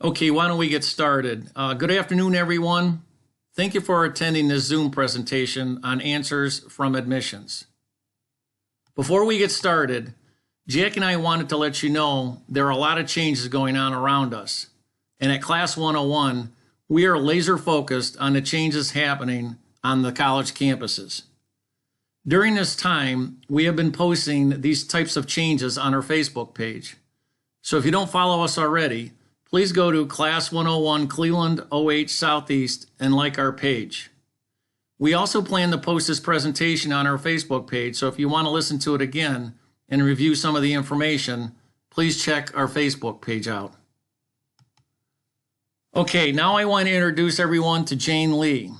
Okay, why don't we get started? Good afternoon, everyone. Thank you for attending this Zoom presentation on answers from admissions. Before we get started, Jack and I wanted to let you know there are a lot of changes going on around us. And at Class 101, we are laser focused on the changes happening on the college campuses. During this time, we have been posting these types of changes on our Facebook page. So if you don't follow us already, please go to Class 101 Cleveland OH Southeast and like our page. We also plan to post this presentation on our Facebook page, so if you want to listen to it again and review some of the information, please check our Facebook page out. Okay, now I want to introduce everyone to Jane Lee.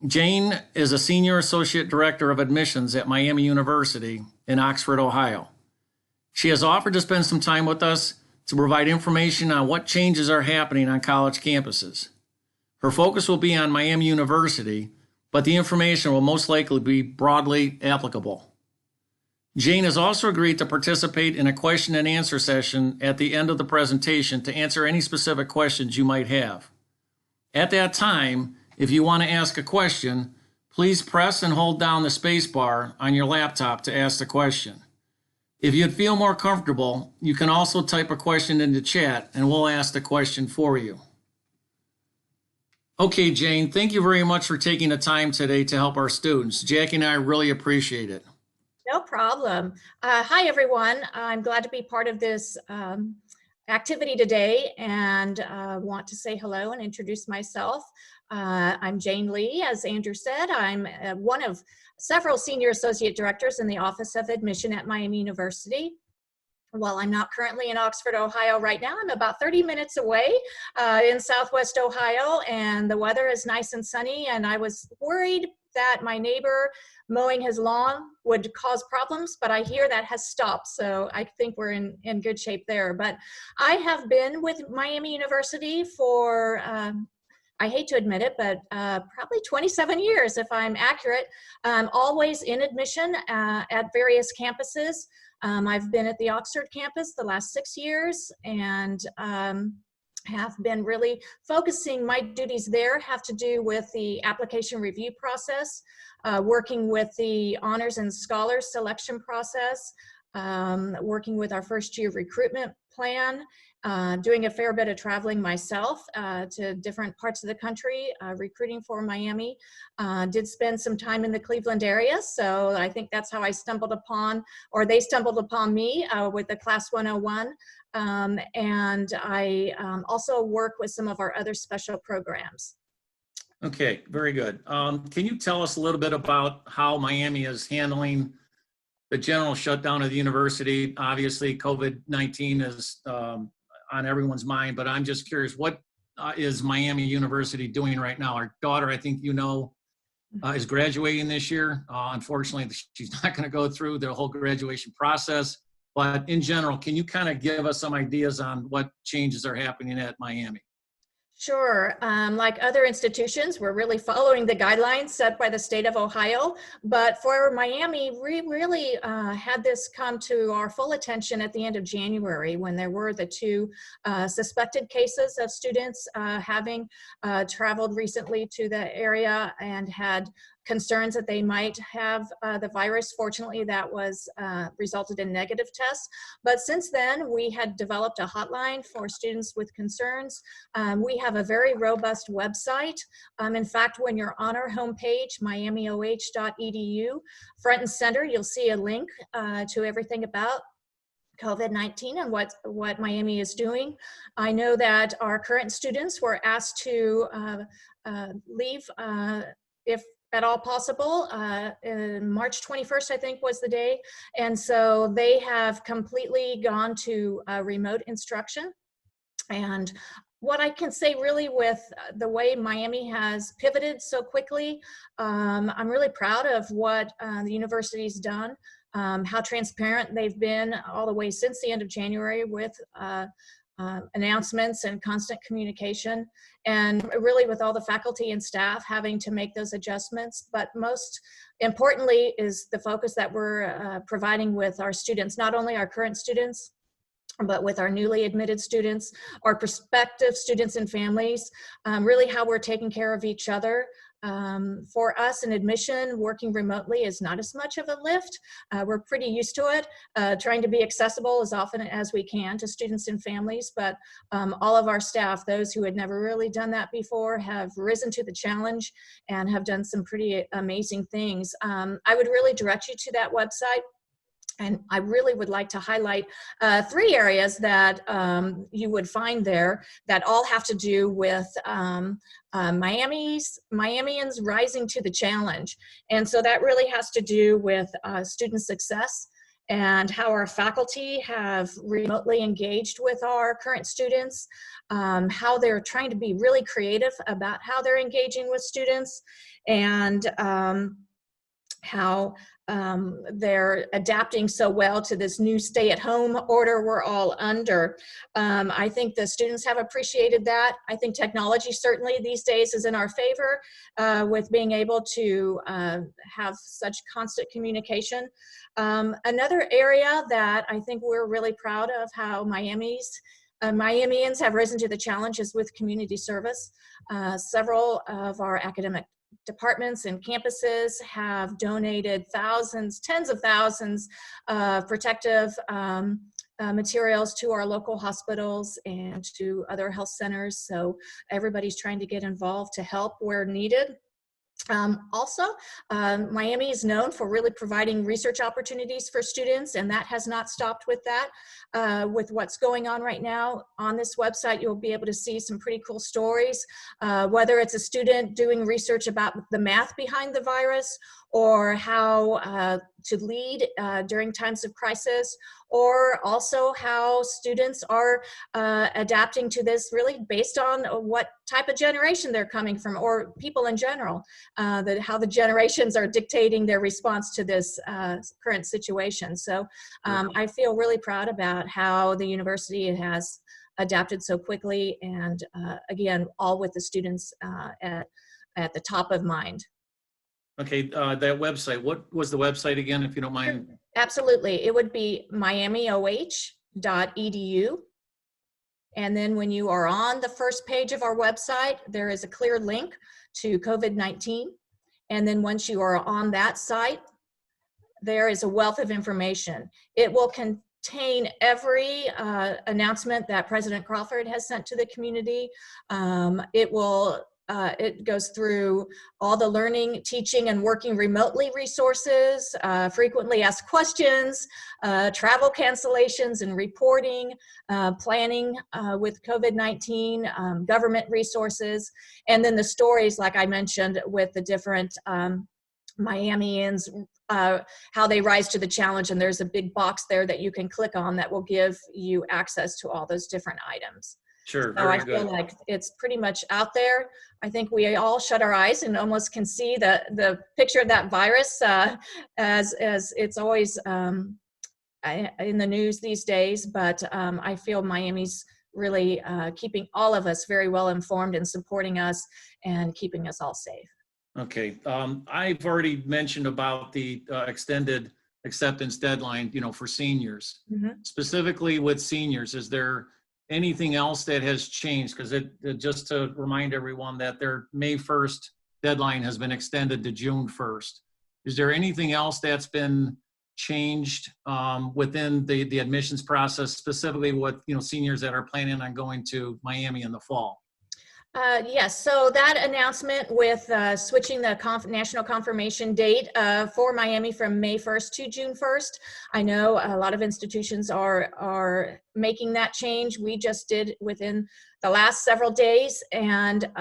Jane is a Senior Associate Director of Admissions at Miami University in Oxford, Ohio. She has offered to spend some time with us to provide information on what changes are happening on college campuses. Her focus will be on Miami University, but the information will most likely be broadly applicable. Jane has also agreed to participate in a question and answer session at the end of the presentation to answer any specific questions you might have. At that time, if you want to ask a question, please press and hold down the space bar on your laptop to ask the question. If you'd feel more comfortable, you can also type a question in the chat and we'll ask the question for you. Okay, Jane, thank you very much for taking the time today to help our students. Jackie and I really appreciate it. No problem. Hi, everyone. I'm glad to be part of this activity today and want to say hello and introduce myself. I'm Jane Lee. As Andrew said, I'm one of several Senior Associate Directors in the Office of Admission at Miami University. While I'm not currently in Oxford, Ohio right now, I'm about 30 minutes away in Southwest Ohio, and the weather is nice and sunny, and I was worried that my neighbor mowing his lawn would cause problems, but I hear that has stopped, so I think we're in good shape there. But I have been with Miami University for I hate to admit it, but probably 27 years, if I'm accurate, always in admission at various campuses. I've been at the Oxford campus the last 6 years and have been really focusing. My duties there have to do with the application review process, working with the honors and scholars selection process, working with our first year recruitment plan, doing a fair bit of traveling myself to different parts of the country, recruiting for Miami. Did spend some time in the Cleveland area, so I think that's how I stumbled upon, or they stumbled upon me with the Class 101. And I also work with some of our other special programs. Okay, very good. Can you tell us a little bit about how Miami is handling the general shutdown of the university? Obviously, COVID-19 is on everyone's mind, but I'm just curious, what is Miami University doing right now? Our daughter, I think you know, is graduating this year. Unfortunately, she's not going to go through the whole graduation process, but in general, can you kind of give us some ideas on what changes are happening at Miami? Sure. Like other institutions, we're really following the guidelines set by the state of Ohio. But for Miami, we really had this come to our full attention at the end of January when there were the two suspected cases of students having traveled recently to the area and had concerns that they might have the virus. Fortunately, that was resulted in negative tests. But since then, we had developed a hotline for students with concerns. We have a very robust website. In fact, when you're on our homepage, miamioh.edu, front and center, you'll see a link to everything about COVID-19 and what Miami is doing. I know that our current students were asked to leave if at all possible. March 21st, I think, was the day. And so they have completely gone to remote instruction. And what I can say really with the way Miami has pivoted so quickly, I'm really proud of what the university's done, how transparent they've been all the way since the end of January with announcements and constant communication, and really with all the faculty and staff having to make those adjustments. But most importantly is the focus that we're providing with our students, not only our current students, but with our newly admitted students, our prospective students and families, really how we're taking care of each other. For us in admission, working remotely is not as much of a lift. We're pretty used to it, trying to be accessible as often as we can to students and families, but all of our staff, those who had never really done that before, have risen to the challenge and have done some pretty amazing things. I would really direct you to that website. And I really would like to highlight 3 areas that you would find there that all have to do with Miamians rising to the challenge. And so that really has to do with student success and how our faculty have remotely engaged with our current students, how they're trying to be really creative about how they're engaging with students, and how they're adapting so well to this new stay-at-home order we're all under. I think the students have appreciated that. I think technology certainly these days is in our favor with being able to have such constant communication. Another area that I think we're really proud of how Miamians have risen to the challenge is with community service. Several of our academic departments and campuses have donated thousands, tens of thousands of protective materials to our local hospitals and to other health centers. So everybody's trying to get involved to help where needed. Also, Miami is known for really providing research opportunities for students, and that has not stopped with that. With what's going on right now on this website, you'll be able to see some pretty cool stories, whether it's a student doing research about the math behind the virus, or how to lead during times of crisis, or also how students are adapting to this really based on what type of generation they're coming from, or people in general, how the generations are dictating their response to this current situation. So I feel really proud about how the university has adapted so quickly, and again, all with the students at the top of mind. Okay, that website, what was the website again, if you don't mind? Absolutely. It would be miamioh.edu. And then when you are on the first page of our website, there is a clear link to COVID-19. And then once you are on that site, there is a wealth of information. It will contain every announcement that President Crawford has sent to the community. It goes through all the learning, teaching, and working remotely resources, frequently asked questions, travel cancellations and reporting, planning with COVID-19, government resources, and then the stories, like I mentioned, with the different Miamians, how they rise to the challenge. And there's a big box there that you can click on that will give you access to all those different items. Sure, so I feel like it's pretty much out there. I think we all shut our eyes and almost can see the picture of that virus as it's always in the news these days. But I feel Miami's really keeping all of us very well informed and supporting us and keeping us all safe. Okay, I've already mentioned about the extended acceptance deadline, for seniors. Mm-hmm. Specifically with seniors, is there anything else that has changed? Because just to remind everyone that their May 1st deadline has been extended to June 1st. Is there anything else that's been changed within the admissions process, specifically with seniors that are planning on going to Miami in the fall? Yes, so that announcement with switching the national confirmation date for Miami from May 1st to June 1st, I know a lot of institutions are making that change. We just did within the last several days, and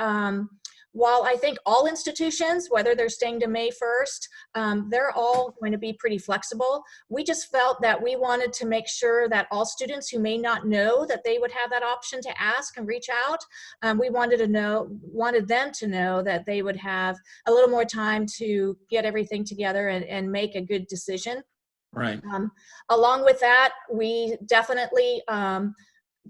while I think all institutions, whether they're staying to May 1st, they're all going to be pretty flexible. We just felt that we wanted to make sure that all students who may not know that they would have that option to ask and reach out, we wanted them to know that they would have a little more time to get everything together and make a good decision. Right. Along with that, we definitely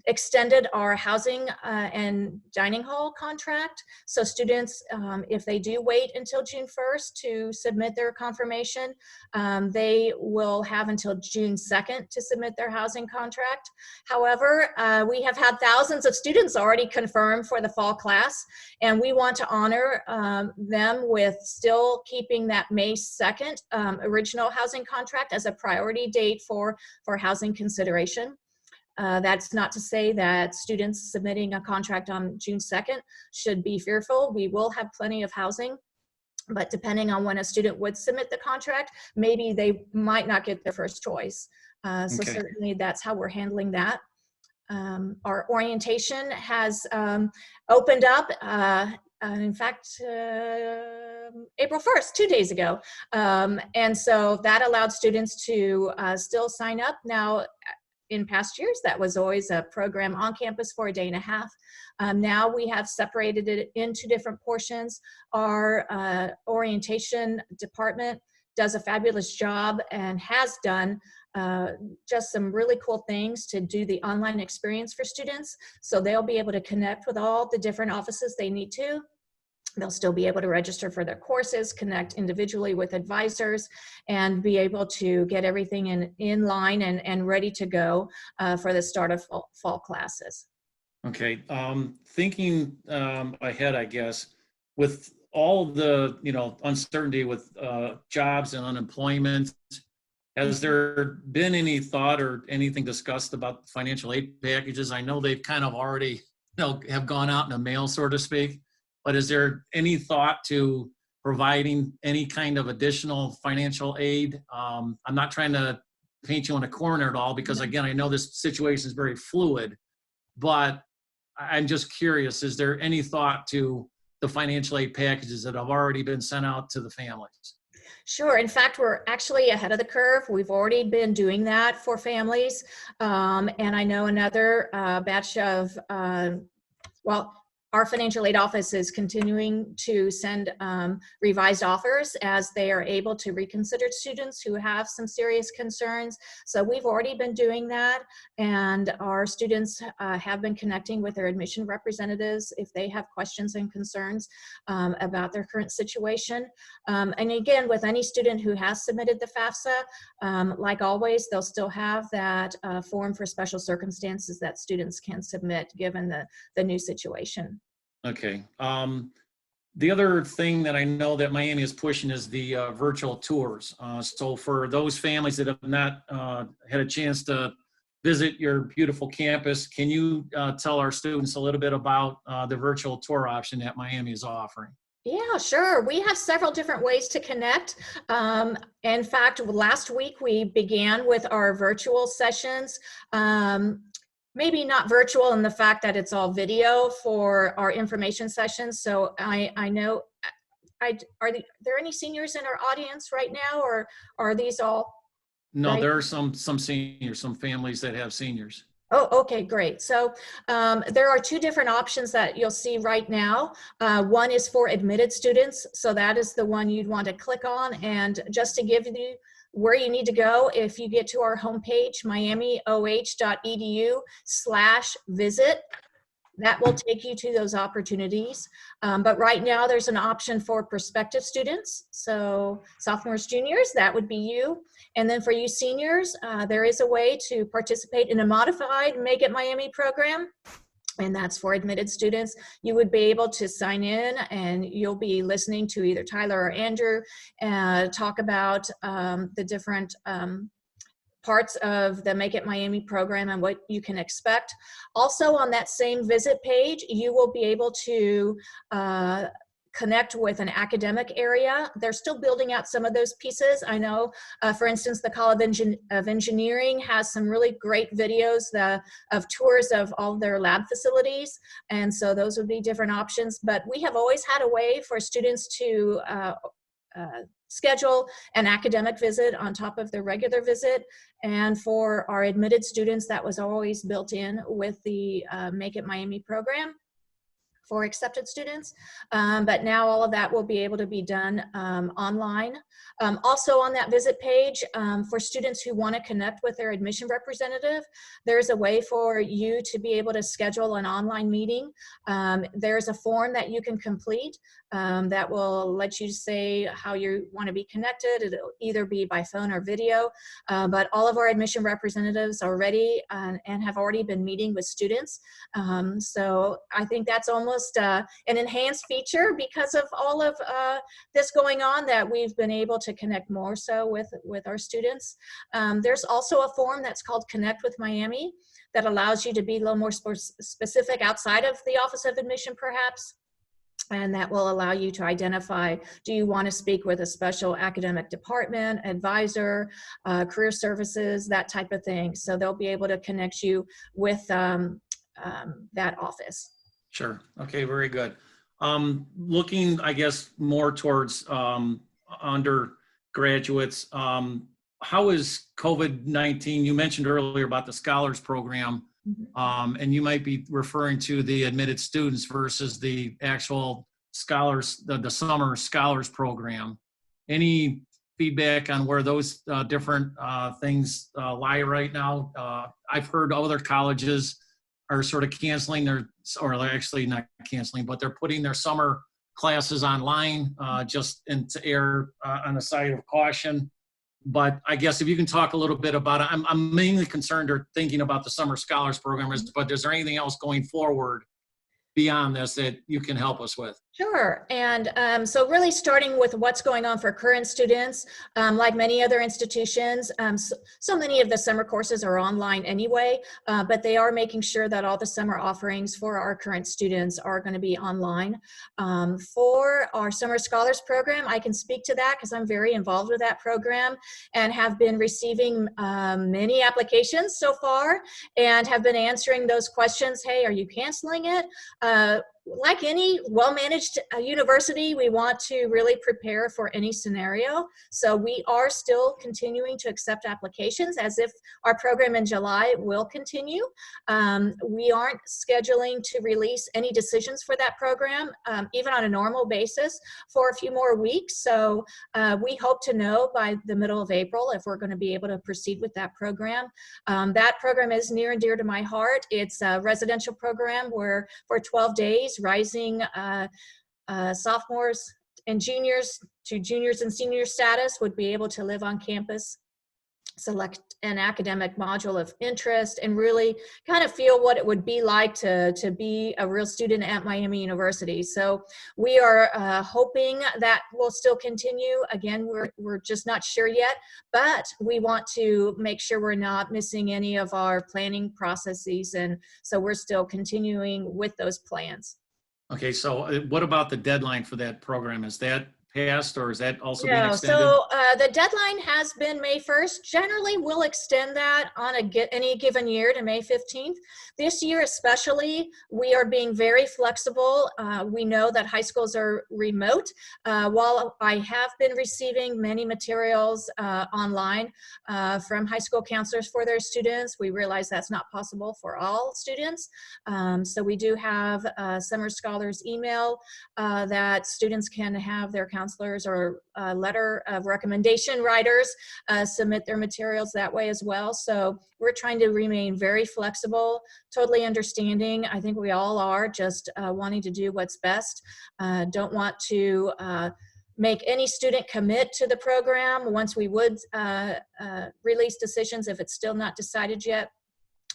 extended our housing and dining hall contract. So students, if they do wait until June 1st to submit their confirmation, they will have until June 2nd to submit their housing contract. However, we have had thousands of students already confirmed for the fall class, and we want to honor them with still keeping that May 2nd original housing contract as a priority date for housing consideration. That's not to say that students submitting a contract on June 2nd should be fearful. We will have plenty of housing, but depending on when a student would submit the contract, maybe they might not get their first choice. So certainly that's how we're handling that. Our orientation has opened up, in fact, April 1st, 2 days ago. And so that allowed students to still sign up. Now, in past years, that was always a program on campus for a day and a half. Now we have separated it into different portions. Our orientation department does a fabulous job and has done just some really cool things to do the online experience for students. So they'll be able to connect with all the different offices they need to. They'll still be able to register for their courses, connect individually with advisors, and be able to get everything in line and ready to go for the start of fall classes. Okay, thinking ahead, I guess, with all the uncertainty with jobs and unemployment, has there been any thought or anything discussed about financial aid packages? I know they've kind of already have gone out in the mail, so to speak. But is there any thought to providing any kind of additional financial aid? I'm not trying to paint you in a corner at all, because again, I know this situation is very fluid, but I'm just curious, is there any thought to the financial aid packages that have already been sent out to the families? Sure. In fact, we're actually ahead of the curve. We've already been doing that for families. And I know another batch of, our financial aid office is continuing to send revised offers as they are able to reconsider students who have some serious concerns. So we've already been doing that, and our students have been connecting with their admission representatives if they have questions and concerns about their current situation. And again, with any student who has submitted the FAFSA, like always, they'll still have that form for special circumstances that students can submit given the new situation. Okay. The other thing that I know that Miami is pushing is the virtual tours. So for those families that have not had a chance to visit your beautiful campus, can you tell our students a little bit about the virtual tour option that Miami is offering? Yeah, sure. We have several different ways to connect. In fact, last week we began with our virtual sessions. Maybe not virtual in the fact that it's all video for our information sessions. So I know, are there any seniors in our audience right now, or are these all? No, right? there are some seniors, some families that have seniors. Oh, okay, great. So there are two different options that you'll see right now. One is for admitted students. So that is the one you'd want to click on. And just to give you where you need to go, if you get to our homepage, miamioh.edu/visit, that will take you to those opportunities. But right now there's an option for prospective students. So sophomores, juniors, that would be you. And then for you seniors, there is a way to participate in a modified Make It Miami program. And that's for admitted students. You would be able to sign in, and you'll be listening to either Tyler or Andrew talk about the different parts of the Make It Miami program and what you can expect. Also on that same visit page, you will be able to connect with an academic area. They're still building out some of those pieces. I know, for instance, the College of Engineering has some really great videos of tours of all their lab facilities. And so those would be different options. But we have always had a way for students to schedule an academic visit on top of their regular visit. And for our admitted students, that was always built in with the Make It Miami program. for accepted students. But now all of that will be able to be done online. Also on that visit page, for students who want to connect with their admission representative, there's a way for you to be able to schedule an online meeting. There's a form that you can complete that will let you say how you want to be connected. It'll either be by phone or video, but all of our admission representatives are ready and have already been meeting with students. So I think that's almost an enhanced feature because of all of this going on, that we've been able to connect more so with our students. There's also a form that's called Connect with Miami that allows you to be a little more specific outside of the Office of Admission perhaps. And that will allow you to identify, do you want to speak with a special academic department, advisor, career services, that type of thing. So they'll be able to connect you with that office. Sure. Okay, very good. Looking, I guess, more towards undergraduates, how is COVID-19, you mentioned earlier about the Scholars Program, and you might be referring to the admitted students versus the actual scholars, the Summer Scholars Program. Any feedback on where those different things lie right now? I've heard other colleges are sort of canceling their, or actually not canceling, but they're putting their summer classes online just to err on the side of caution. But I guess if you can talk a little bit about it, I'm mainly concerned or thinking about the Summer Scholars Program, but is there anything else going forward beyond this that you can help us with? Sure. And so really starting with what's going on for current students, like many other institutions, so many of the summer courses are online anyway, but they are making sure that all the summer offerings for our current students are going to be online. For our Summer Scholars Program, I can speak to that because I'm very involved with that program and have been receiving many applications so far and have been answering those questions. Hey, are you canceling it? Like any well-managed university, we want to really prepare for any scenario. So we are still continuing to accept applications as if our program in July will continue. We aren't scheduling to release any decisions for that program, even on a normal basis, for a few more weeks. So we hope to know by the middle of April if we're going to be able to proceed with that program. That program is near and dear to my heart. It's a residential program where for 12 days, rising sophomores and juniors to juniors and senior status would be able to live on campus, select an academic module of interest, and really kind of feel what it would be like to be a real student at Miami University. So we are hoping that will still continue. Again, we're just not sure yet, but we want to make sure we're not missing any of our planning processes, and so we're still continuing with those plans. Okay, so what about the deadline for that program? Is that passed or is that also being No, extended? so the deadline has been May 1st. Generally, we'll extend that on any given year to May 15th. This year especially, we are being very flexible. We know that high schools are remote. While I have been receiving many materials online from high school counselors for their students, we realize that's not possible for all students. So we do have Summer Scholars email that students can have their counselors or letter of recommendation writers submit their materials that way as well. So we're trying to remain very flexible, totally understanding. I think we all are, just wanting to do what's best. Don't want to make any student commit to the program once we would release decisions if it's still not decided yet.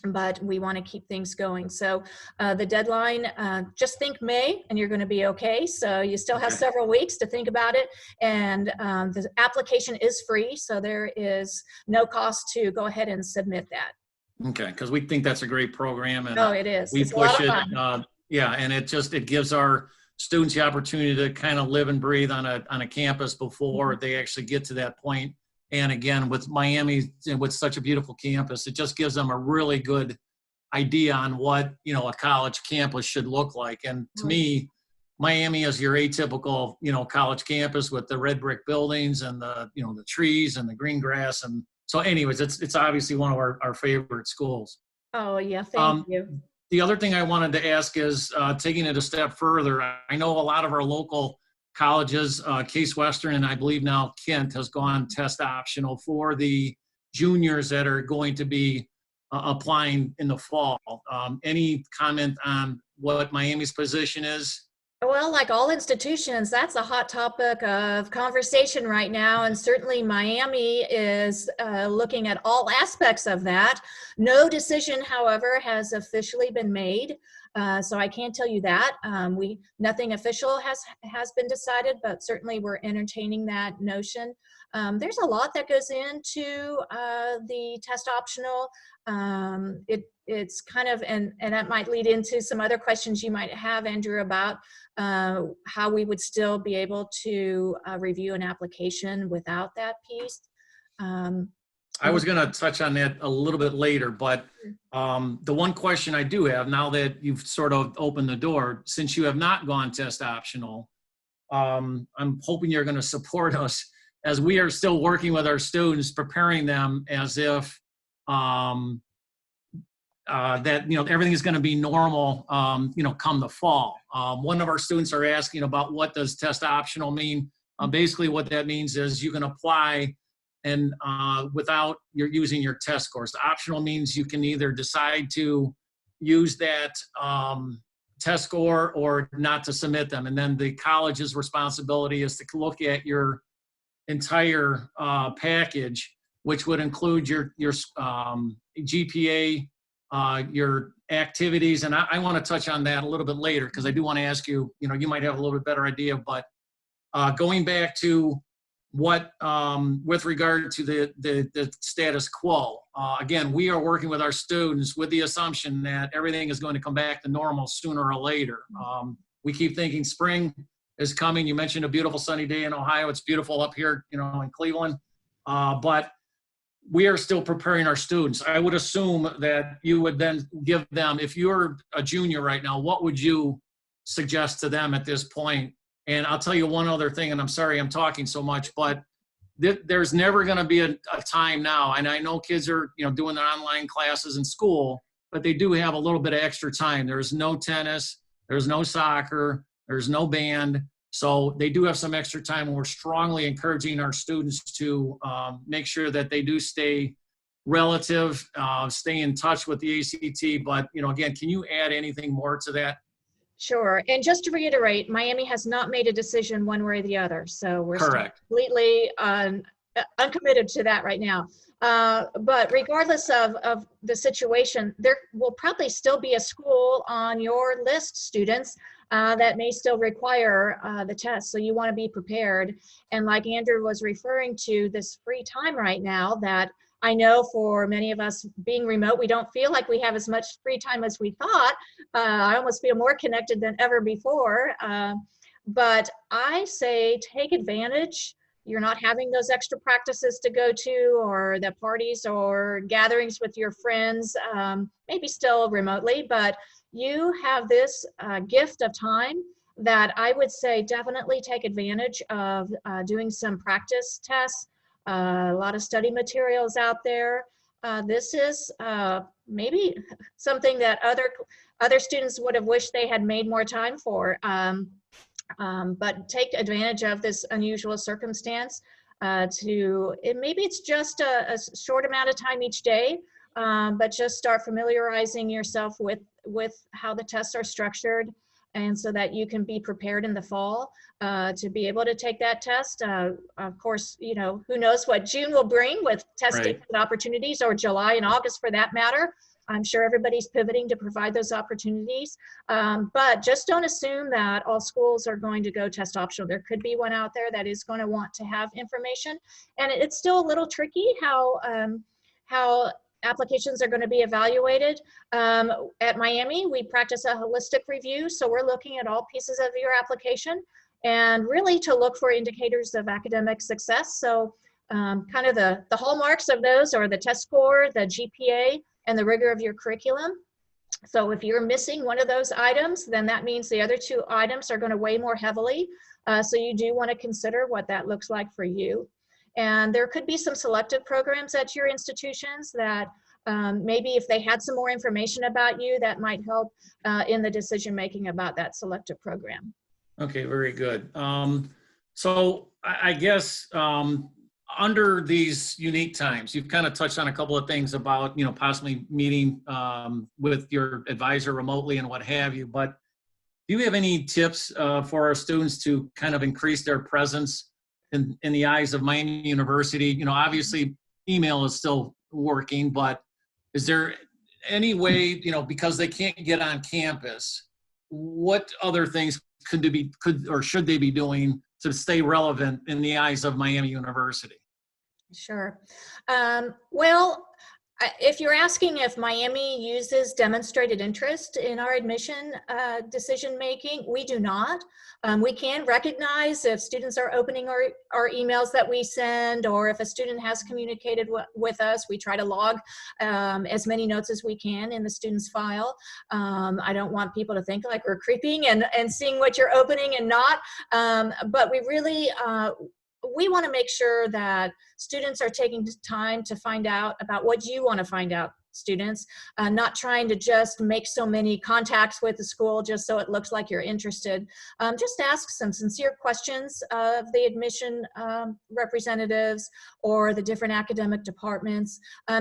But we want to keep things going. So the deadline, just think May and you're going to be okay. So you still have several weeks to think about it. And the application is free. So there is no cost to go ahead and submit that. Okay, because we think that's a great program. And oh, it is. We it's push it. Yeah, and it gives our students the opportunity to kind of live and breathe on a campus before they actually get to that point. And again, with Miami, with such a beautiful campus, it just gives them a really good idea on what, a college campus should look like. And to me, Miami is your atypical, college campus with the red brick buildings and the trees and the green grass. And so anyways, it's obviously one of our favorite schools. Oh yeah, thank you. the other thing I wanted to ask is, taking it a step further, I know a lot of our local colleges, Case Western and I believe now Kent has gone test optional for the juniors that are going to be applying in the fall. Any comment on what Miami's position is? Well, like all institutions, that's a hot topic of conversation right now. And certainly Miami is looking at all aspects of that. No decision, however, has officially been made. So I can't tell you that. Nothing official has been decided, but certainly we're entertaining that notion. There's a lot that goes into the test optional. It's kind of, and that might lead into some other questions you might have, Andrew, about how we would still be able to review an application without that piece. I was going to touch on that a little bit later, but the one question I do have, now that you've sort of opened the door, since you have not gone test optional, I'm hoping you're going to support us as we are still working with our students, preparing them as if that, you know, everything is going to be normal, you know, come the fall. One of our students are asking about what does test optional mean. Basically what that means is you can apply and without using your test scores. Optional means you can either decide to use that test score or not to submit them. And then the college's responsibility is to look at your entire package, which would include your GPA, your activities. And I want to touch on that a little bit later, because I do want to ask you, you know, you might have a little bit better idea, but going back to what, with regard to the status quo, again, we are working with our students with the assumption that everything is going to come back to normal sooner or later. We keep thinking spring is coming. You mentioned a beautiful sunny day in Ohio. It's beautiful up here, you know, in Cleveland. But we are still preparing our students. I would assume that you would then give them, if you're a junior right now, what would you suggest to them at this point? And I'll tell you one other thing, and I'm sorry I'm talking so much, but there's never going to be a time now. And I know kids are, you know, doing their online classes in school, but they do have a little bit of extra time. There's no tennis, there's no soccer, there's no band. So they do have some extra time, and we're strongly encouraging our students to make sure that they do stay relative, stay in touch with the ACT. But, you know, again, can you add anything more to that? Sure. And just to reiterate, Miami has not made a decision one way or the other. So we're Correct. still completely uncommitted to that right now. But regardless of the situation, there will probably still be a school on your list, students, that may still require the test. So you want to be prepared. And like Andrew was referring to, this free time right now that I know for many of us being remote, we don't feel like we have as much free time as we thought. I almost feel more connected than ever before. But I say take advantage. You're not having those extra practices to go to, or the parties or gatherings with your friends, maybe still remotely, but you have this gift of time that I would say definitely take advantage of doing some practice tests. A lot of study materials out there. This is maybe something that other students would have wished they had made more time for. But take advantage of this unusual circumstance maybe it's just a short amount of time each day, but just start familiarizing yourself with how the tests are structured, and so that you can be prepared in the fall to be able to take that test. Of course, you know, who knows what June will bring with testing opportunities, or July and August for that matter. I'm sure everybody's pivoting to provide those opportunities, but just don't assume that all schools are going to go test optional. There could be one out there that is going to want to have information, and it's still a little tricky how applications are going to be evaluated. At Miami, we practice a holistic review, so we're looking at all pieces of your application and really to look for indicators of academic success. So kind of the hallmarks of those are the test score, the GPA, and the rigor of your curriculum. So if you're missing one of those items, then that means the other two items are going to weigh more heavily. So you do want to consider what that looks like for you. And there could be some selective programs at your institutions that maybe if they had some more information about you, that might help in the decision making about that selective program. Okay, very good. So I guess under these unique times, you've kind of touched on a couple of things about, possibly meeting with your advisor remotely and what have you, but do you have any tips for our students to kind of increase their presence in the eyes of Miami University? Obviously email is still working, but is there any way, because they can't get on campus, what other things could or should they be doing to stay relevant in the eyes of Miami University? Sure. Well, if you're asking if Miami uses demonstrated interest in our admission decision making, we do not. We can recognize if students are opening our emails that we send, or if a student has communicated with us, we try to log as many notes as we can in the student's file. I don't want people to think like we're creeping and seeing what you're opening and not, but we really, we want to make sure that students are taking time to find out about what you want to find out, students, not trying to just make so many contacts with the school just so it looks like you're interested. Just ask some sincere questions of the admission representatives or the different academic departments.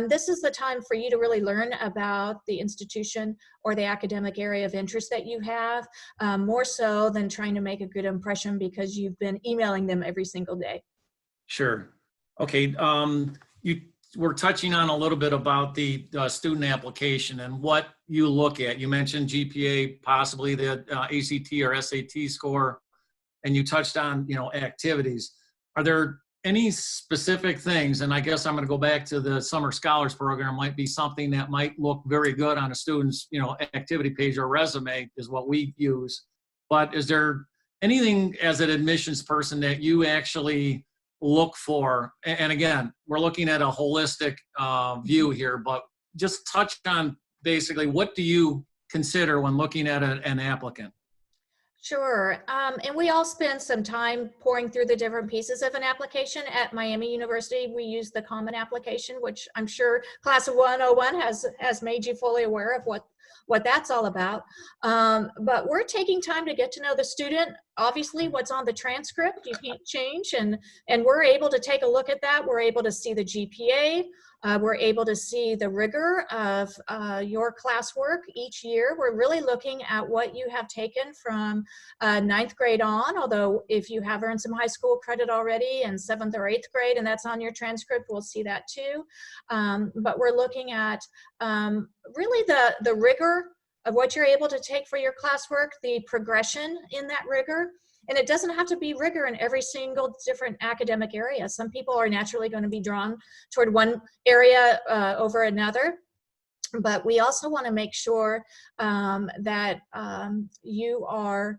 This is the time for you to really learn about the institution or the academic area of interest that you have, more so than trying to make a good impression because you've been emailing them every single day. Sure. Okay. You were touching on a little bit about the student application and what you look at. You mentioned GPA, possibly the ACT or SAT score, and you touched on, activities. Are there any specific things, and I guess I'm going to go back to the Summer Scholars Program, might be something that might look very good on a student's, activity page or resume is what we use. But is there anything as an admissions person that you actually look for? And again, we're looking at a holistic view here, but just touch on basically what do you consider when looking at an applicant? Sure. And we all spend some time pouring through the different pieces of an application. At Miami University, we use the Common Application, which I'm sure Class of 101 has made you fully aware of what that's all about. But we're taking time to get to know the student. Obviously, what's on the transcript, you can't change, and we're able to take a look at that. We're able to see the GPA. We're able to see the rigor of your classwork each year. We're really looking at what you have taken from 9th grade on, although if you have earned some high school credit already in 7th or 8th grade and that's on your transcript, we'll see that too. But we're looking at really the rigor of what you're able to take for your classwork, the progression in that rigor. And it doesn't have to be rigor in every single different academic area. Some people are naturally going to be drawn toward one area over another. But we also want to make sure that you are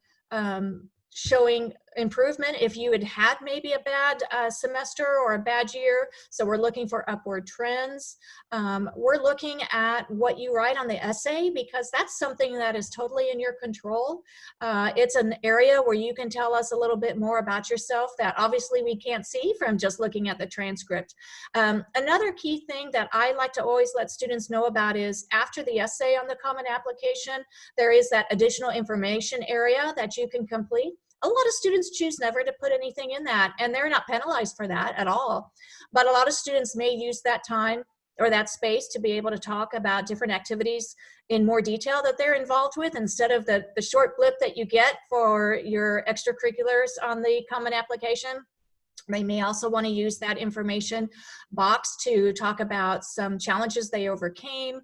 showing improvement if you had maybe a bad semester or a bad year. So we're looking for upward trends. We're looking at what you write on the essay, because that's something that is totally in your control. It's an area where you can tell us a little bit more about yourself that obviously we can't see from just looking at the transcript. Another key thing that I like to always let students know about is after the essay on the Common Application, there is that additional information area that you can complete. A lot of students choose never to put anything in that, and they're not penalized for that at all. But a lot of students may use that time or that space to be able to talk about different activities in more detail that they're involved with, instead of the short blip that you get for your extracurriculars on the Common Application. They may also want to use that information box to talk about some challenges they overcame,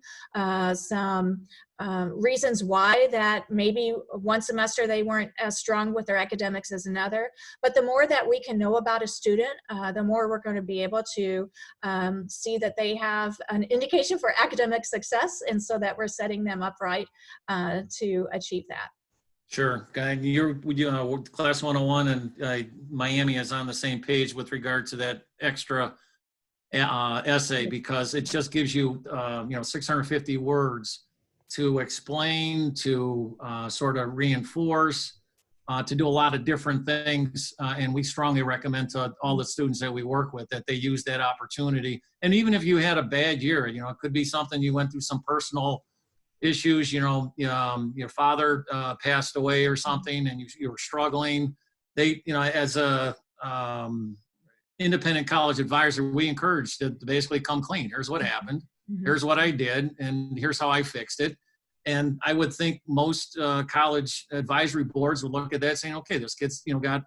some reasons why that maybe one semester they weren't as strong with their academics as another. But the more that we can know about a student, the more we're going to be able to see that they have an indication for academic success, and so that we're setting them up right to achieve that. Sure. You're Class 101 and Miami is on the same page with regard to that extra essay, because it just gives you, 650 words to explain, to sort of reinforce to do a lot of different things. And we strongly recommend to all the students that we work with that they use that opportunity. And even if you had a bad year, you know, it could be something you went through some personal issues, you know, your father passed away or something and you were struggling. They, you know, as a independent college advisor, we encourage to basically come clean. Here's what happened. Here's what I did. And here's how I fixed it. And I would think most college advisory boards would look at that saying, okay, this kid's, you know, got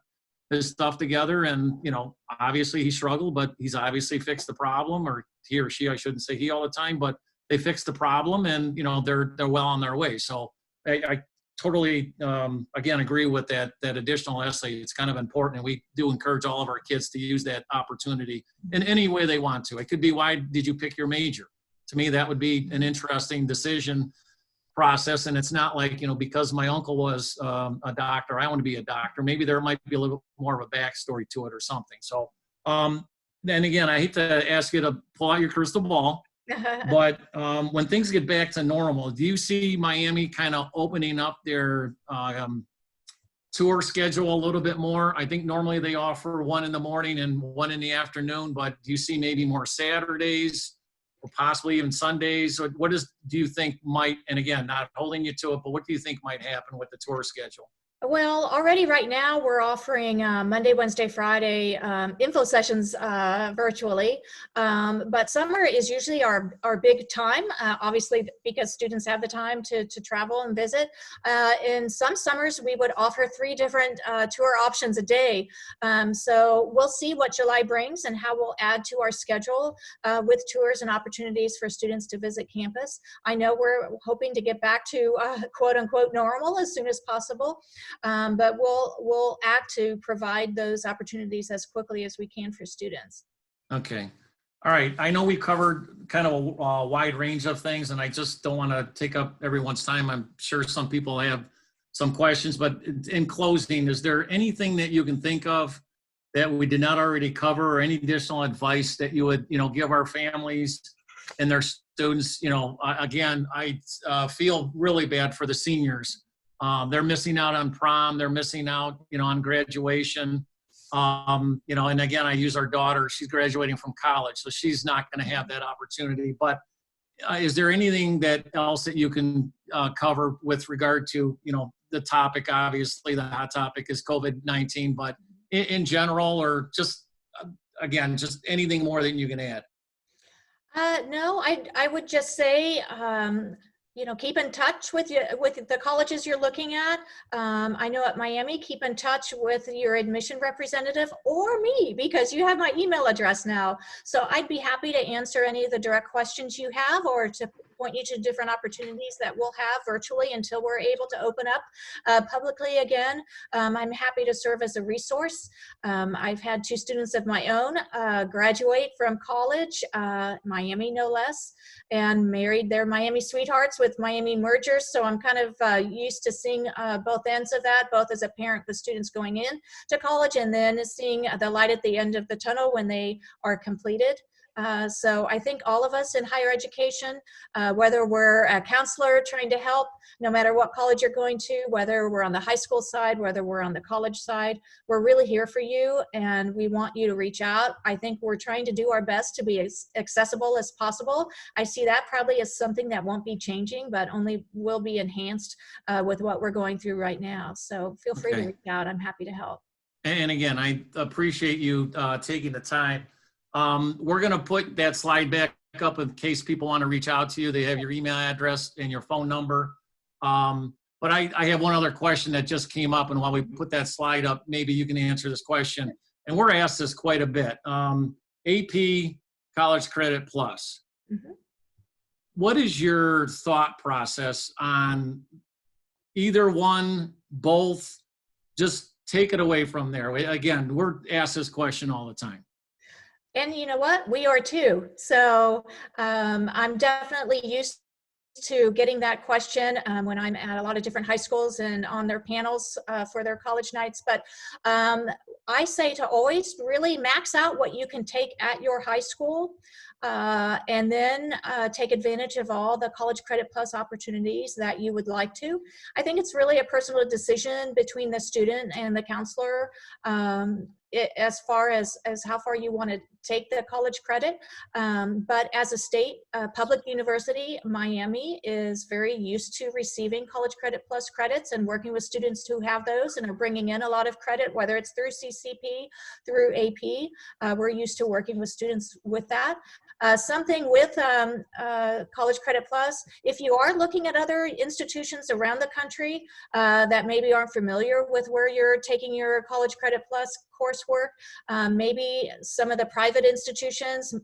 his stuff together and, you know, obviously he struggled, but he's obviously fixed the problem, or he or she, I shouldn't say he all the time, but they fixed the problem and, you know, they're well on their way. So I totally, again, agree with that additional essay. It's kind of important. And we do encourage all of our kids to use that opportunity in any way they want to. It could be, why did you pick your major? To me, that would be an interesting decision process. And it's not like, you know, because my uncle was a doctor, I want to be a doctor. Maybe there might be a little more of a backstory to it or something. So then again, I hate to ask you to pull out your crystal ball, but when things get back to normal, do you see Miami kind of opening up their tour schedule a little bit more? I think normally they offer one in the morning and one in the afternoon, but do you see maybe more Saturdays or possibly even Sundays? Or what do you think might, and again, not holding you to it, but what do you think might happen with the tour schedule? Well, already right now we're offering Monday, Wednesday, Friday info sessions virtually, but summer is usually our big time, obviously because students have the time to travel and visit. In some summers we would offer 3 different tour options a day. So we'll see what July brings and how we'll add to our schedule with tours and opportunities for students to visit campus. I know we're hoping to get back to quote unquote normal as soon as possible. But we'll act to provide those opportunities as quickly as we can for students. Okay. All right. I know we covered kind of a wide range of things, and I just don't want to take up everyone's time. I'm sure some people have some questions, but in closing, is there anything that you can think of that we did not already cover, or any additional advice that you would, you know, give our families and their students? You know, again, I feel really bad for the seniors. They're missing out on prom. They're missing out, you know, on graduation. You know, and again, I use our daughter. She's graduating from college, so she's not going to have that opportunity. But is there anything else that you can cover with regard to, you know, the topic? Obviously, the hot topic is COVID-19, but in general, or just, again, just anything more than you can add? No, I would just say, you know, keep in touch with the colleges you're looking at. I know at Miami, keep in touch with your admission representative or me, because you have my email address now. So I'd be happy to answer any of the direct questions you have, or to point you to different opportunities that we'll have virtually until we're able to open up publicly again. I'm happy to serve as a resource. I've had 2 students of my own graduate from college, Miami no less, and married their Miami sweethearts with Miami mergers. So I'm kind of used to seeing both ends of that, both as a parent with students going in to college and then seeing the light at the end of the tunnel when they are completed. So I think all of us in higher education, whether we're a counselor trying to help, no matter what college you're going to, whether we're on the high school side, whether we're on the college side, we're really here for you and we want you to reach out. I think we're trying to do our best to be as accessible as possible. I see that probably as something that won't be changing, but only will be enhanced with what we're going through right now. So feel free to reach out. I'm happy to help. And again, I appreciate you taking the time. We're going to put that slide back up in case people want to reach out to you. They have your email address and your phone number. But I have one other question that just came up, and while we put that slide up, maybe you can answer this question. And we're asked this quite a bit. AP College Credit Plus. Mm-hmm. What is your thought process on either one, both? Just take it away from there. Again, we're asked this question all the time. And you know what? We are too. So I'm definitely used to getting that question when I'm at a lot of different high schools and on their panels for their college nights. But I say to always really max out what you can take at your high school. and then take advantage of all the College Credit Plus opportunities that you would like to. I think it's really a personal decision between the student and the counselor, as far as how far you want to take the college credit. But as a state public university, Miami is very used to receiving College Credit Plus credits and working with students who have those and are bringing in a lot of credit, whether it's through CCP, through AP. We're used to working with students with that. Something with College Credit Plus, if you are looking at other institutions around the country that maybe aren't familiar with where you're taking your College Credit Plus coursework, maybe some of the private institutions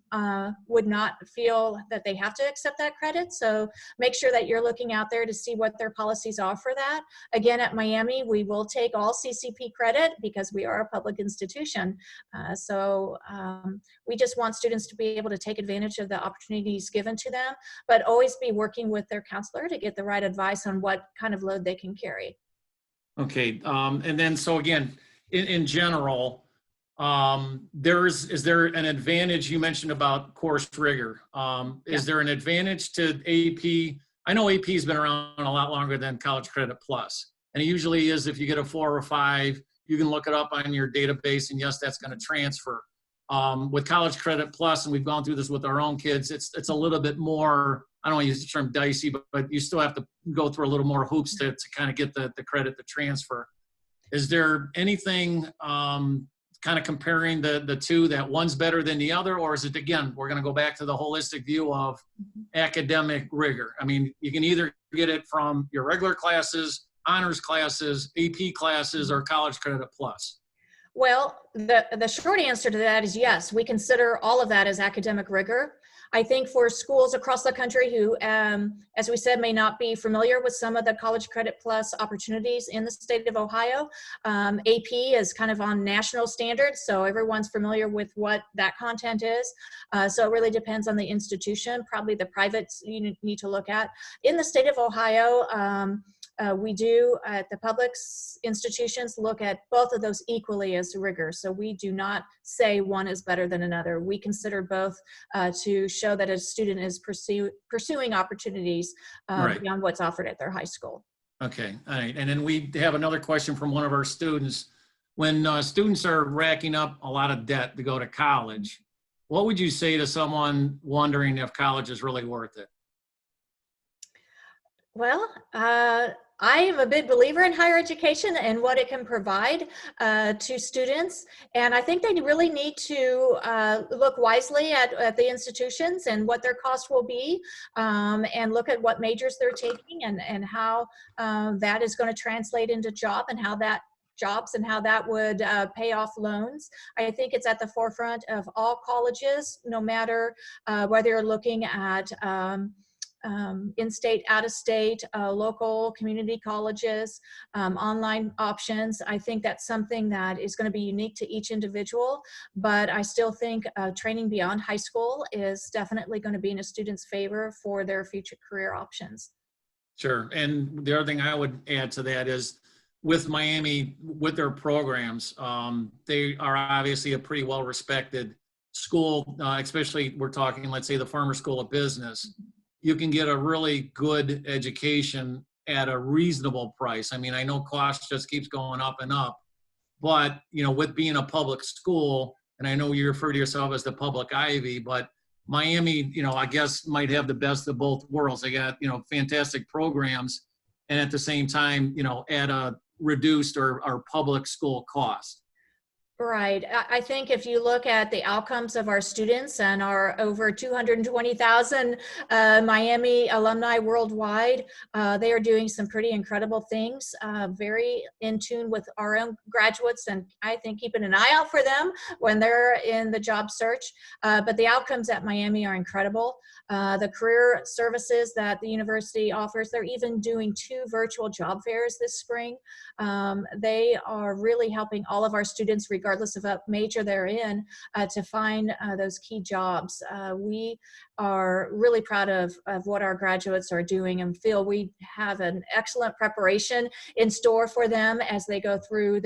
would not feel that they have to accept that credit. So make sure that you're looking out there to see what their policies are for that. Again, at Miami, we will take all CCP credit because we are a public institution. So we just want students to be able to take advantage of the opportunities given to them, but always be working with their counselor to get the right advice on what kind of load they can carry. Okay, and then so again, in general, is there an advantage? You mentioned about course rigor. Is there an advantage to AP? I know AP has been around a lot longer than College Credit Plus, and it usually is if you get a 4 or 5, you can look it up on your database, and yes, that's going to transfer. With College Credit Plus, and we've gone through this with our own kids, it's a little bit more, I don't want to use the term dicey, but you still have to go through a little more hoops to kind of get the credit to transfer. Is there anything kind of comparing the two, that one's better than the other, or is it, again, we're going to go back to the holistic view of academic rigor? I mean, you can either get it from your regular classes, honors classes, AP classes, or College Credit Plus. Well, the short answer to that is yes, we consider all of that as academic rigor. I think for schools across the country who, as we said, may not be familiar with some of the College Credit Plus opportunities in the state of Ohio, AP is kind of on national standards, so everyone's familiar with what that content is. So it really depends on the institution, probably the privates you need to look at. In the state of Ohio, we do at the public institutions look at both of those equally as rigor. So we do not say one is better than another. We consider both to show that a student is pursuing opportunities beyond what's offered at their high school. Okay, all right. And then we have another question from one of our students. When students are racking up a lot of debt to go to college, what would you say to someone wondering if college is really worth it? Well, I am a big believer in higher education and what it can provide to students. And I think they really need to look wisely at the institutions and what their cost will be, and look at what majors they're taking and how that is going to translate into jobs and how that would pay off loans. I think it's at the forefront of all colleges, no matter whether you're looking at in-state, out-of-state, local community colleges, online options. I think that's something that is going to be unique to each individual, but I still think training beyond high school is definitely going to be in a student's favor for their future career options. Sure, and the other thing I would add to that is with Miami, with their programs, they are obviously a pretty well-respected school, especially we're talking, let's say, the Farmer School of Business. You can get a really good education at a reasonable price. I mean, I know cost just keeps going up and up, but, you know, with being a public school, and I know you refer to yourself as the public Ivy, but Miami, you know, I guess might have the best of both worlds. They got, you know, fantastic programs, and at the same time, you know, at a reduced or public school cost. Right. I think if you look at the outcomes of our students and our over 220,000 Miami alumni worldwide, they are doing some pretty incredible things, very in tune with our own graduates, and I think keeping an eye out for them when they're in the job search. But the outcomes at Miami are incredible. The career services that the university offers, they're even doing 2 virtual job fairs this spring. They are really helping all of our students, regardless regardless of what major they're in, to find those key jobs. We are really proud of what our graduates are doing and feel we have an excellent preparation in store for them as they go through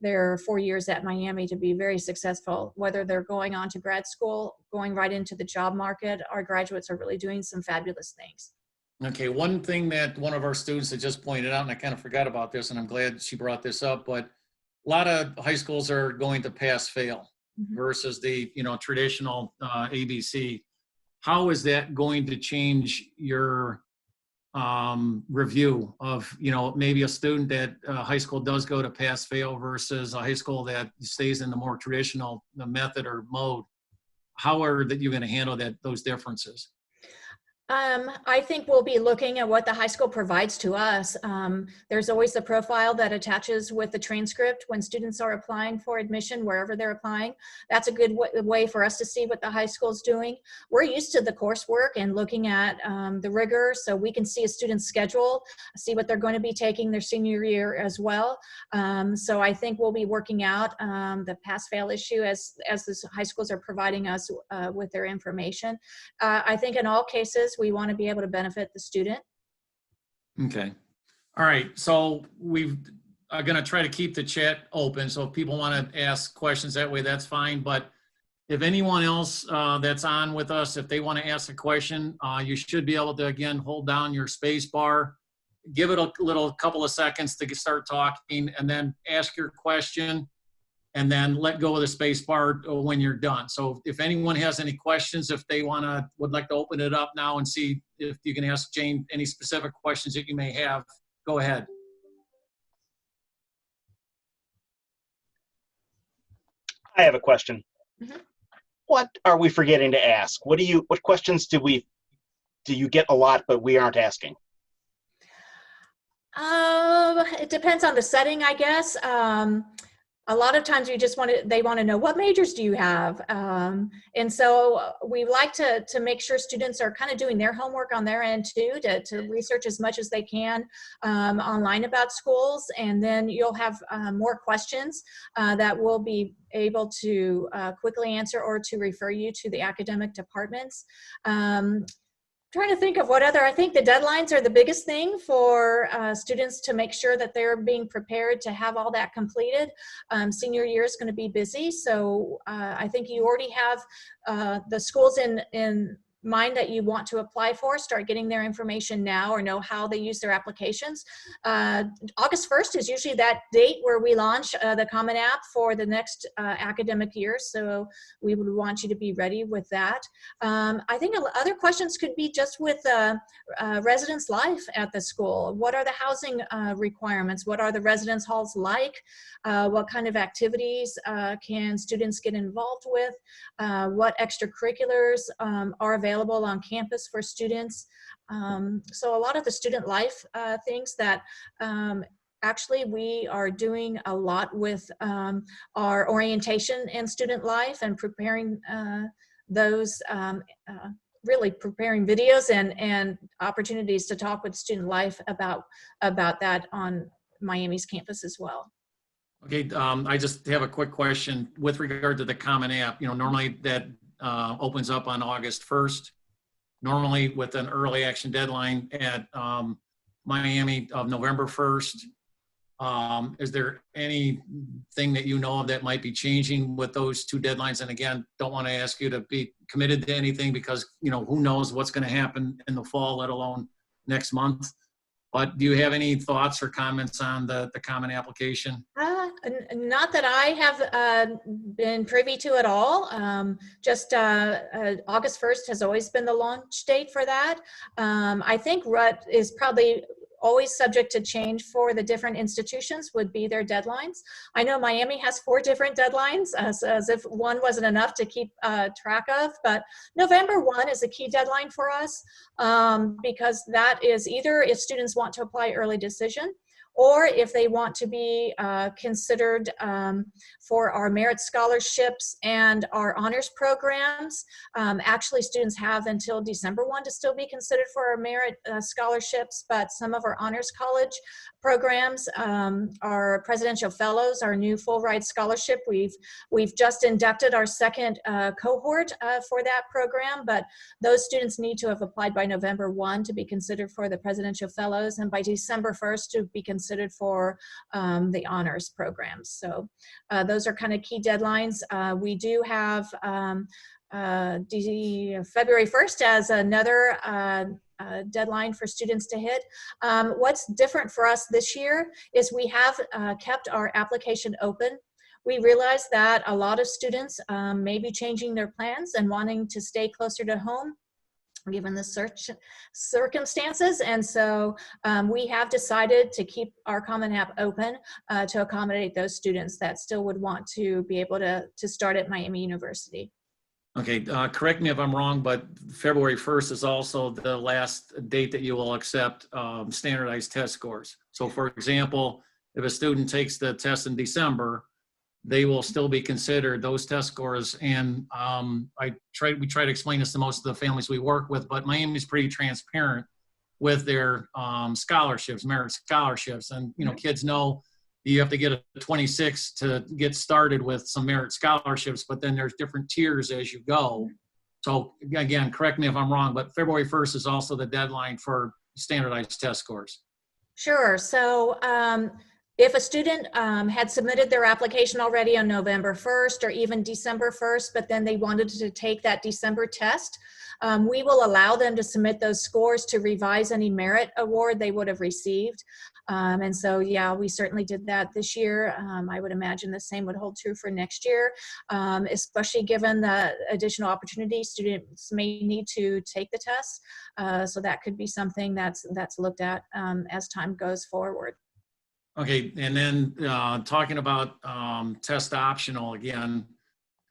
their 4 years at Miami to be very successful, whether they're going on to grad school, going right into the job market. Our graduates are really doing some fabulous things. Okay, one thing that one of our students had just pointed out, and I kind of forgot about this, and I'm glad she brought this up, but a lot of high schools are going to pass fail versus the traditional ABC. How is that going to change your review of maybe a student that high school does go to pass fail versus a high school that stays in the more traditional method or mode? How are you going to handle those differences? I think we'll be looking at what the high school provides to us. There's always the profile that attaches with the transcript when students are applying for admission, wherever they're applying. That's a good way for us to see what the high school's doing. We're used to the coursework and looking at the rigor, so we can see a student's schedule, see what they're going to be taking their senior year as well. So I think we'll be working out the pass-fail issue as the high schools are providing us with their information. I think in all cases, we want to be able to benefit the student. Okay. All right. So we are going to try to keep the chat open. So if people want to ask questions that way, that's fine. But if anyone else that's on with us, if they want to ask a question, you should be able to, again, hold down your space bar, give it a couple of seconds to start talking, and then ask your question, and then let go of the space bar when you're done. So if anyone has any questions, if they would like to open it up now and see if you can ask Jane any specific questions that you may have, go ahead. I have a question. Mm-hmm. What are we forgetting to ask? What questions do you get a lot, but we aren't asking? It depends on the setting, I guess. A lot of times they want to know, what majors do you have? And so we like to make sure students are kind of doing their homework on their end too, to research as much as they can online about schools. And then you'll have more questions that we'll be able to quickly answer or to refer you to the academic departments. Trying to think of what other, I think the deadlines are the biggest thing for students to make sure that they're being prepared to have all that completed. Senior year is going to be busy, so I think you already have the schools in mind that you want to apply for. Start getting their information now, or know how they use their applications. August 1st is usually that date where we launch the Common App for the next academic year, so we would want you to be ready with that. I think other questions could be just with residence life at the school. What are the housing requirements? What are the residence halls like? What kind of activities can students get involved with? What extracurriculars are available on campus for students? So a lot of the student life things that actually we are doing a lot with our orientation and student life, and preparing those really preparing videos and opportunities to talk with student life about that on Miami's campus as well. Okay, I just have a quick question with regard to the Common App. Normally that opens up on August 1st, normally with an early action deadline at Miami of November 1st. Is there anything that you know of that might be changing with those two deadlines? And again, don't want to ask you to be committed to anything, because who knows what's going to happen in the fall, let alone next month. But do you have any thoughts or comments on the Common application? Not that I have been privy to at all. Just August 1st has always been the launch date for that. I think what is probably always subject to change for the different institutions would be their deadlines. I know Miami has 4 different deadlines, as if one wasn't enough to keep track of, but November 1 is a key deadline for us, because that is either if students want to apply early decision, or if they want to be considered for our merit scholarships and our honors programs. Actually, students have until December 1 to still be considered for our merit scholarships, but some of our honors college programs. Our Presidential Fellows, our new full ride scholarship. We've just inducted our second cohort for that program, but those students need to have applied by November 1 to be considered for the Presidential Fellows, and by December 1st to be considered for the honors programs. So those are kind of key deadlines. We do have February 1st as another deadline for students to hit. What's different for us this year is we have kept our application open. We realize that a lot of students may be changing their plans and wanting to stay closer to home given the circumstances. And so we have decided to keep our Common App open to accommodate those students that still would want to be able to start at Miami University. Okay, correct me if I'm wrong, but February 1st is also the last date that you will accept standardized test scores. So for example, if a student takes the test in December, they will still be considered those test scores. And we try to explain this to most of the families we work with, but Miami is pretty transparent with their scholarships, merit scholarships. And, you know, kids know you have to get a 26 to get started with some merit scholarships, but then there's different tiers as you go. So again, correct me if I'm wrong, but February 1st is also the deadline for standardized test scores. Sure. So if a student had submitted their application already on November 1st or even December 1st, but then they wanted to take that December test, we will allow them to submit those scores to revise any merit award they would have received. And so, yeah, we certainly did that this year. I would imagine the same would hold true for next year, especially given the additional opportunities students may need to take the test. So that could be something that's looked at as time goes forward. Okay, and then talking about test optional again,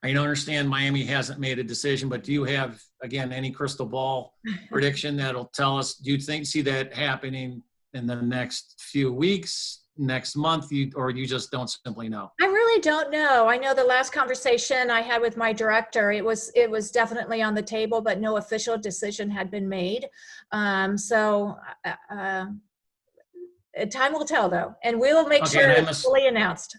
I understand Miami hasn't made a decision, but do you have, again, any crystal ball prediction that'll tell us, do you see that happening in the next few weeks, next month, or you just don't simply know? I really don't know. I know the last conversation I had with my director, it was definitely on the table, but no official decision had been made. So time will tell, though, and we will make sure it's fully announced.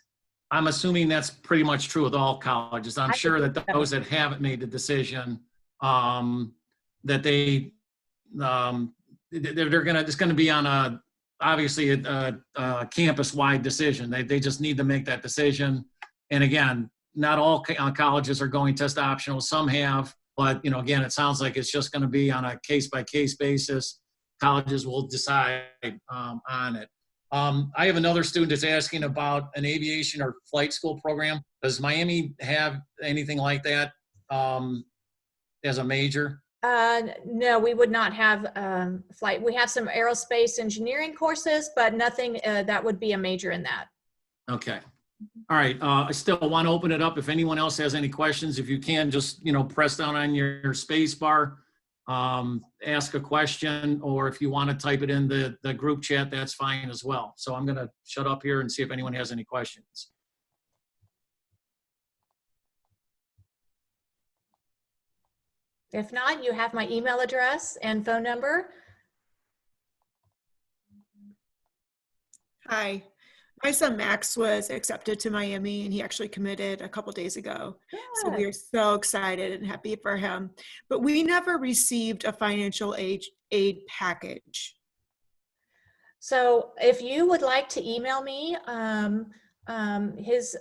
I'm assuming that's pretty much true with all colleges. I'm sure that those that haven't made the decision, that they're gonna, it's gonna be on obviously a campus-wide decision. They just need to make that decision. And again, not all colleges are going test optional. Some have, but you know, again, it sounds like it's just gonna be on a case-by-case basis. Colleges will decide on it. I have another student that's asking about an aviation or flight school program. Does Miami have anything like that as a major? No, we would not have flight. We have some aerospace engineering courses, but nothing that would be a major in that. Okay. All right. I still want to open it up. If anyone else has any questions, if you can just, you know, press down on your space bar, ask a question, or if you want to type it in the group chat, that's fine as well. So I'm going to shut up here and see if anyone has any questions. If not, you have my email address and phone number. Hi, my son Max was accepted to Miami and he actually committed a couple days ago. Good. So we are so excited and happy for him. But we never received a financial aid package. So if you would like to email me his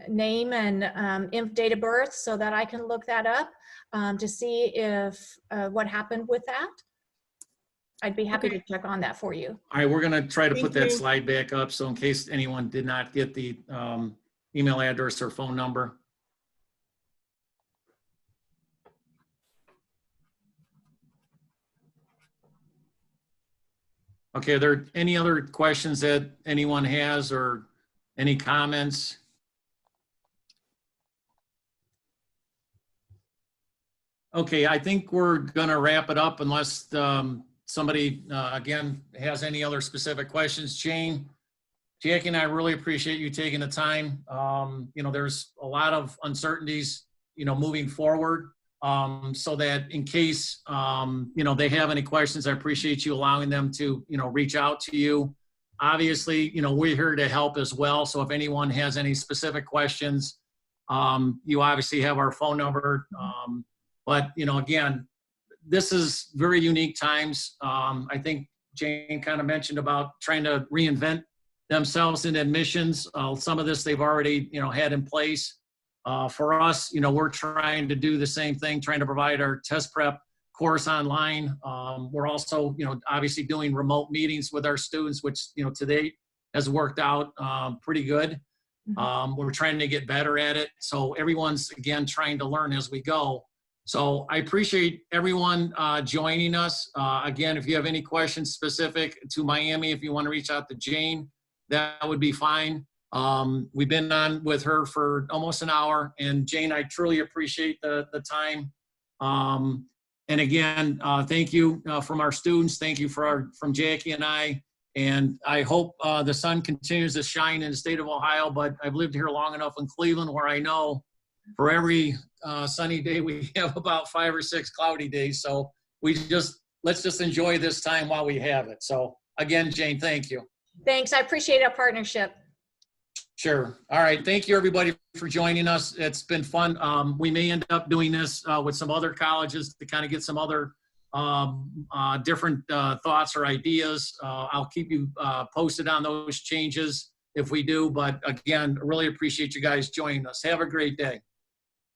name and date of birth so that I can look that up to see if what happened with that, I'd be happy to check on that for you. All right, we're going to try to Thank put that you. slide back up. So in case anyone did not get the email address or phone number. Okay, are there any other questions that anyone has or any comments? Okay, I think we're going to wrap it up unless somebody, again, has any other specific questions. Jane, Jackie and I really appreciate you taking the time. You know, there's a lot of uncertainties, you know, moving forward. So that in case, you know, they have any questions, I appreciate you allowing them to, you know, reach out to you. obviously, we're here to help as well. So if anyone has any specific questions, you obviously have our phone number. But, again, this is very unique times. I think Jane kind of mentioned about trying to reinvent themselves in admissions. Some of this they've already, had in place. For us, we're trying to do the same thing, trying to provide our test prep course online. We're also, obviously doing remote meetings with our students, which, to date has worked out pretty good. We're trying to get better at it. So everyone's, again, trying to learn as we go. So I appreciate everyone joining us. Again, if you have any questions specific to Miami, if you want to reach out to Jane, that would be fine. We've been on with her for almost an hour, and Jane, I truly appreciate the time. And again, thank you from our students. Thank you from Jackie and I. And I hope the sun continues to shine in the state of Ohio, but I've lived here long enough in Cleveland where I know for every sunny day, we have about 5 or 6 cloudy days. So let's just enjoy this time while we have it. So again, Jane, thank you. Thanks. I appreciate our partnership. Sure. All right. Thank you, everybody, for joining us. It's been fun. We may end up doing this with some other colleges to kind of get some other different thoughts or ideas. I'll keep you posted on those changes if we do. But again, really appreciate you guys joining us. Have a great day.